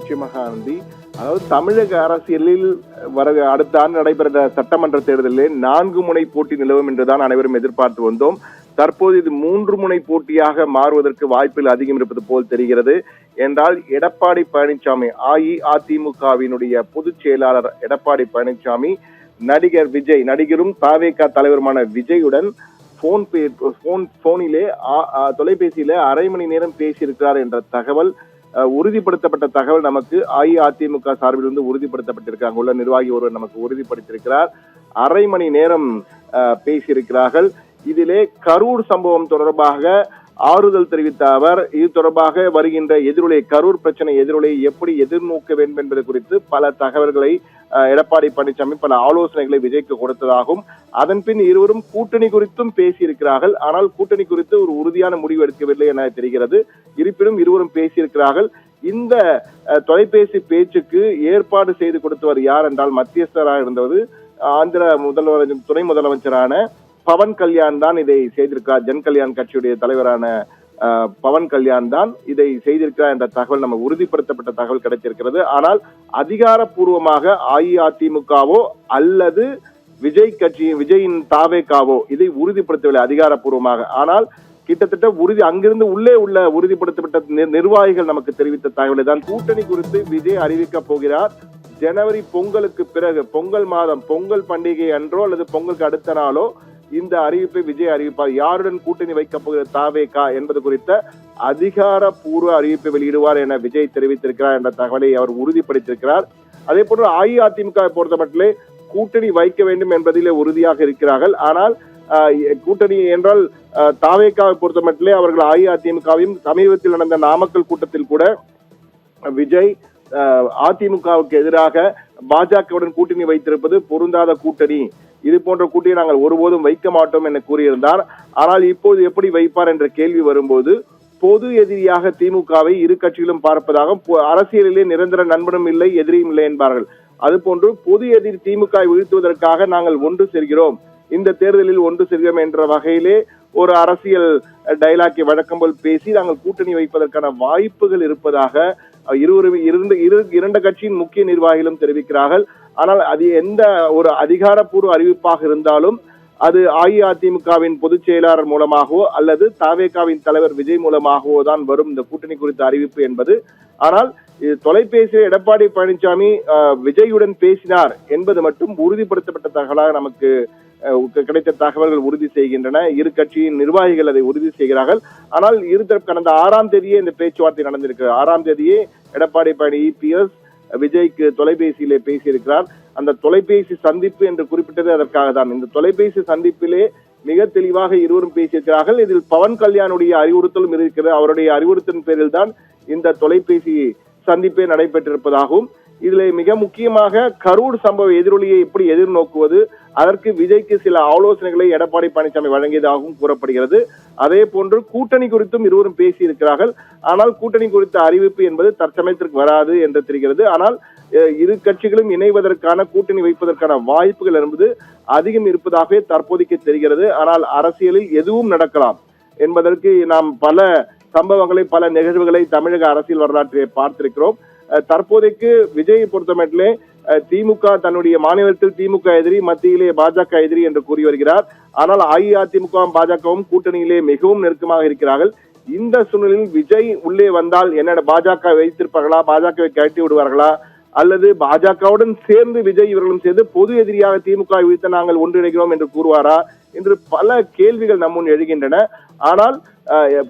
நிச்சயமாக ஆனந்தி. அதாவது தமிழக அரசியலில் அடுத்த ஆண்டு நடைபெற சட்டமன்ற தேர்தலில் 4 முனை போட்டி நிலவும் என்றுதான் அனைவரும் எதிர்பார்த்து வந்தோம். தற்போது இது 3 முனை போட்டியாக மாறுவதற்கு வாய்ப்புகள் அதிகம் இருப்பது போல் தெரிகிறது. என்றால் எடப்பாடி பழனிசாமி, அஇஅதிமுகவினுடைய பொதுச் செயலாளர் எடப்பாடி பழனிசாமி நடிகர் விஜய், நடிகரும் தாவேகா தலைவருமான விஜயுடன் போனிலே தொலைபேசியில அரை மணி நேரம் பேசியிருக்கிறார் என்ற தகவல், உறுதிப்படுத்தப்பட்ட தகவல் நமக்கு அஇஅதிமுக சார்பில் இருந்து உறுதிப்படுத்தப்பட்டிருக்காங்க. உள்ள நிர்வாகி ஒருவர் நமக்கு உறுதிப்படுத்தியிருக்கிறார். அரை மணி நேரம் பேசியிருக்கிறார்கள். இதிலே கரூர் சம்பவம் தொடர்பாக ஆறுதல் தெரிவித்த அவர், இது தொடர்பாக வருகின்ற எதிரொலை, கரூர் பிரச்சனை எதிரொலை எப்படி எதிர்நோக்க வேண்டும் என்பது குறித்து பல தகவல்களை எடப்பாடி பழனிசாமி பல ஆலோசனைகளை விஜய்க்கு கொடுத்ததாகவும், அதன் பின் இருவரும் கூட்டணி குறித்தும் பேசியிருக்கிறார்கள். ஆனால் கூட்டணி குறித்து ஒரு உறுதியான முடிவு எடுக்கவில்லை என தெரிகிறது. இருப்பினும் இருவரும் பேசியிருக்கிறார்கள். இந்த தொலைபேசி பேச்சுக்கு ஏற்பாடு செய்து கொடுத்தவர் யார் என்றால், மத்தியஸ்தராக இருந்தவர் ஆந்திர முதல்வர், துணை முதலமைச்சரான பவன் கல்யாண் தான் இதை செய்திருக்கிறார். ஜன் கல்யாண் கட்சியுடைய தலைவரான பவன் கல்யாண் தான் இதை செய்திருக்கிறார் என்ற தகவல் நமக்கு உறுதிப்படுத்தப்பட்ட தகவல் கிடைத்திருக்கிறது. ஆனால் அதிகாரப்பூர்வமாக அஇஅதிமுகவோ அல்லது விஜயின் தாவேகாவோ இதை உறுதிப்படுத்தவில்லை அதிகாரப்பூர்வமாக. ஆனால் கிட்டத்தட்ட அங்கிருந்து உள்ளே உள்ள உறுதிப்படுத்தப்பட்ட நிர்வாகிகள் நமக்கு தெரிவித்த தகவலை தான் கூட்டணி குறித்து விஜய் அறிவிக்க போகிறார். ஜனவரி பொங்கலுக்கு பிறகு, பொங்கல் மாதம், பொங்கல் பண்டிகை அன்றோ அல்லது பொங்கலுக்கு அடுத்த நாளோ இந்த அறிவிப்பை விஜய் அறிவிப்பார். யாருடன் கூட்டணி வைக்கப் போகிற தாவேகா என்பது குறித்த அதிகாரப்பூர்வ அறிவிப்பை வெளியிடுவார் என விஜய் தெரிவித்திருக்கிறார் என்ற தகவலை அவர் உறுதிப்படுத்தியிருக்கிறார். அதே போன்று அஇஅதிமுக பொறுத்தமட்டிலே கூட்டணி வைக்க வேண்டும் என்பதிலே உறுதியாக இருக்கிறார்கள். ஆனால் கூட்டணி என்றால் தாவேகாவை பொறுத்தமட்டிலே அவர்கள் அஇஅதிமுகவையும், சமீபத்தில் நடந்த நாமக்கல் கூட்டத்தில் கூட விஜய் அதிமுகவுக்கு எதிராக பாஜகவுடன் கூட்டணி வைத்திருப்பது பொருந்தாத கூட்டணி, இது போன்ற கூட்டணியை நாங்கள் ஒருபோதும் வைக்க மாட்டோம் என கூறியிருந்தார். ஆனால் இப்போது எப்படி வைப்பார் என்ற கேள்வி வரும்போது, பொது எதிரியாக திமுகவை இரு கட்சிகளும் பார்ப்பதாக, அரசியலிலே நிரந்தர நண்பனும் இல்லை எதிரியும் இல்லை என்பார்கள். அதுபோன்று பொது எதிரி திமுகவை வீழ்த்துவதற்காக நாங்கள் ஒன்று சேர்கிறோம், இந்த தேர்தலில் ஒன்று சேர்கிறோம் என்ற வகையிலே ஒரு அரசியல் டைலாக்கை வழக்கம் போல் பேசி நாங்கள் கூட்டணி வைப்பதற்கான வாய்ப்புகள் இருப்பதாக இரண்டு கட்சியின் முக்கிய நிர்வாகிகளும் தெரிவிக்கிறார்கள். ஆனால் அது எந்த ஒரு அதிகாரப்பூர்வ அறிவிப்பாக இருந்தாலும் அது அஇஅதிமுகவின் பொதுச் செயலாளர் மூலமாகவோ அல்லது தாவேகாவின் தலைவர் விஜய் மூலமாகவோ தான் வரும் இந்த கூட்டணி குறித்த அறிவிப்பு என்பது. ஆனால் தொலைபேசியில் எடப்பாடி பழனிசாமி விஜயுடன் பேசினார் என்பது மட்டும் உறுதிப்படுத்தப்பட்ட தகவலாக நமக்கு கிடைத்த தகவல்கள் உறுதி செய்கின்றன. இரு கட்சியின் நிர்வாகிகள் அதை உறுதி செய்கிறார்கள். ஆனால் இருதரப்பு கடந்த 6ஆம் தேதியே இந்த பேச்சுவார்த்தை நடந்திருக்கு. 6ஆம் தேதியே எடப்பாடி பழனிசாமி விஜய்க்கு தொலைபேசியிலே பேசியிருக்கிறார். அந்த தொலைபேசி சந்திப்பு என்று குறிப்பிட்டது அதற்காக தான். இந்த தொலைபேசி சந்திப்பிலே மிக தெளிவாக இருவரும் பேசியிருக்கிறார்கள். இதில் பவன் கல்யாணுடைய அறிவுறுத்தலும் இருக்கிறது. அவருடைய அறிவுறுத்தலின் பேரில் தான் இந்த தொலைபேசி சந்திப்பே நடைபெற்றிருப்பதாகவும், இதில் மிக முக்கியமாக கரூர் சம்பவ எதிரொலியை எப்படி எதிர்நோக்குவது, அதற்கு விஜய்க்கு சில ஆலோசனைகளை எடப்பாடி பழனிசாமி வழங்கியதாகவும் கூறப்படுகிறது. அதே போன்று கூட்டணி குறித்தும் இருவரும் பேசியிருக்கிறார்கள். ஆனால் கூட்டணி குறித்த அறிவிப்பு என்பது தற்சமயத்திற்கு வராது என்று தெரிகிறது. ஆனால் இரு கட்சிகளும் இணைவதற்கான, கூட்டணி வைப்பதற்கான வாய்ப்புகள் என்பது அதிகம் இருப்பதாகவே தற்போதைக்கு தெரிகிறது. ஆனால் அரசியலில் எதுவும் நடக்கலாம் என்பதற்கு நாம் பல சம்பவங்களை, பல நிகழ்வுகளை தமிழக அரசியல் வரலாற்றை பார்த்திருக்கிறோம். தற்போதைக்கு விஜயை பொறுத்தமட்டிலே திமுக தன்னுடைய மாநிலத்தில் திமுக எதிரி, மத்தியிலே பாஜக எதிரி என்று கூறி வருகிறார். ஆனால் அஇஅதிமுகவும் பாஜகவும் கூட்டணியிலே மிகவும் நெருக்கமாக இருக்கிறார்கள். இந்த சூழ்நிலையில் விஜய் உள்ளே வந்தால் என்ன, பாஜக வைத்திருப்பார்களா, பாஜகவை கழட்டி விடுவார்களா, அல்லது பாஜகவுடன் சேர்ந்து விஜய் இவர்களும் சேர்ந்து பொது எதிரியாக திமுக வீழ்த்த நாங்கள் ஒன்றிணைகிறோம் என்று கூறுவாரா என்று பல கேள்விகள் நம்முன் எழுகின்றன. ஆனால்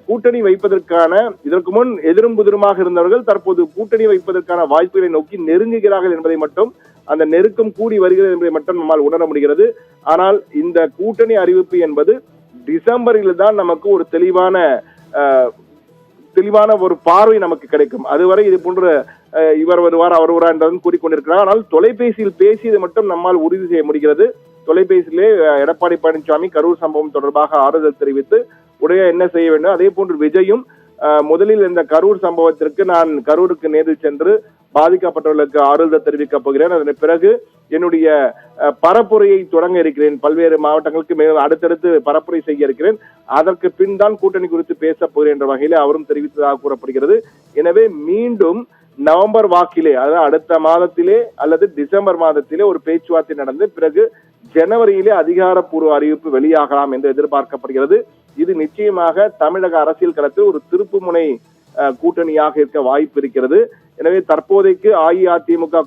கூட்டணி வைப்பதற்கான, இதற்கு முன் எதிரும் புதிருமாக இருந்தவர்கள் தற்போது கூட்டணி வைப்பதற்கான வாய்ப்புகளை நோக்கி நெருங்குகிறார்கள் என்பதை மட்டும், அந்த நெருக்கம் கூடி வருகிறது என்பதை மட்டும் நம்மால் உணர முடிகிறது. ஆனால் இந்த கூட்டணி அறிவிப்பு என்பது டிசம்பரில் தான் நமக்கு ஒரு தெளிவான ஒரு பார்வை நமக்கு கிடைக்கும். அதுவரை இது போன்ற இவர் வருவார் அவர் வருவார் என்றும் கூறிக்கொண்டிருக்கிறார். ஆனால் தொலைபேசியில் பேசியது மட்டும் நம்மால் உறுதி செய்ய முடிகிறது. தொலைபேசியிலே எடப்பாடி பழனிசாமி கரூர் சம்பவம் தொடர்பாக ஆறுதல் தெரிவித்து உடைய என்ன செய்ய வேண்டும், அதே போன்று விஜயும் முதலில் இந்த கரூர் சம்பவத்திற்கு நான் கரூருக்கு நேரில் சென்று பாதிக்கப்பட்டவர்களுக்கு ஆறுதல் தெரிவிக்கப் போகிறேன், அதன் பிறகு என்னுடைய பரப்புரையை தொடங்க இருக்கிறேன், பல்வேறு மாவட்டங்களுக்கு மேலும் அடுத்தடுத்து பரப்புரை செய்ய இருக்கிறேன், அதற்கு பின் தான் கூட்டணி குறித்து பேச போகிறேன் என்ற வகையில் அவரும் தெரிவித்ததாக கூறப்படுகிறது. எனவே மீண்டும் நவம்பர் வாக்கிலே, அதாவது அடுத்த மாதத்திலே அல்லது டிசம்பர் மாதத்திலே ஒரு பேச்சுவார்த்தை நடந்து பிறகு ஜனவரியிலே அதிகாரப்பூர்வ அறிவிப்பு வெளியாகலாம் என்று எதிர்பார்க்கப்படுகிறது. இது நிச்சயமாக தமிழக அரசியல் களத்தில் ஒரு திருப்புமுனை கூட்டணியாக இருக்க வாய்ப்பு இருக்கிறது. எனவே தற்போதைக்கு அஇஅதிமுக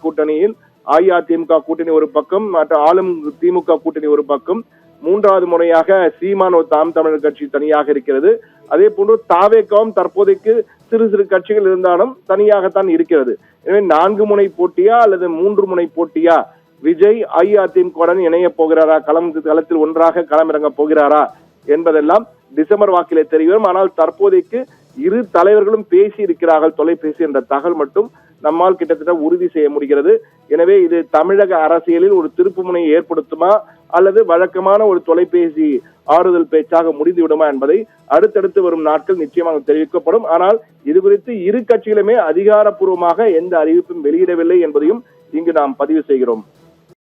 கூட்டணி ஒரு பக்கம், மற்ற ஆளும் திமுக கூட்டணி ஒரு பக்கம், மூன்றாவது முறையாக சீமான் ஒரு தாம் தமிழர் கட்சி தனியாக இருக்கிறது. அதே போன்று தாவேகவும் தற்போதைக்கு சிறு சிறு கட்சிகள் இருந்தாலும் தனியாகத்தான் இருக்கிறது. எனவே 4 முனை போட்டியா அல்லது 3 முனை போட்டியா? விஜய் அஇஅதிமுகவுடன் இணைய போகிறாரா, களத்தில் ஒன்றாக களமிறங்க போகிறாரா என்பதெல்லாம் டிசம்பர் வாக்கிலே தெரியும். ஆனால் தற்போதைக்கு இரு தலைவர்களும் பேசி இருக்கிறார்கள் தொலைபேசி என்ற தகவல் மட்டும் நம்மால் கிட்டத்தட்ட உறுதி செய்ய முடிகிறது. எனவே இது தமிழக அரசியலில் ஒரு திருப்புமுனையை ஏற்படுத்துமா அல்லது வழக்கமான ஒரு தொலைபேசி ஆறுதல் பேச்சாக முடிந்துவிடுமா என்பதை அடுத்தடுத்து வரும் நாட்கள் நிச்சயமாக தெரிவிக்கப்படும். ஆனால் இது குறித்து இரு கட்சிகளுமே அதிகாரப்பூர்வமாக எந்த அறிவிப்பும் வெளியிடவில்லை என்பதையும் இங்கு நாம் பதிவு செய்கிறோம்.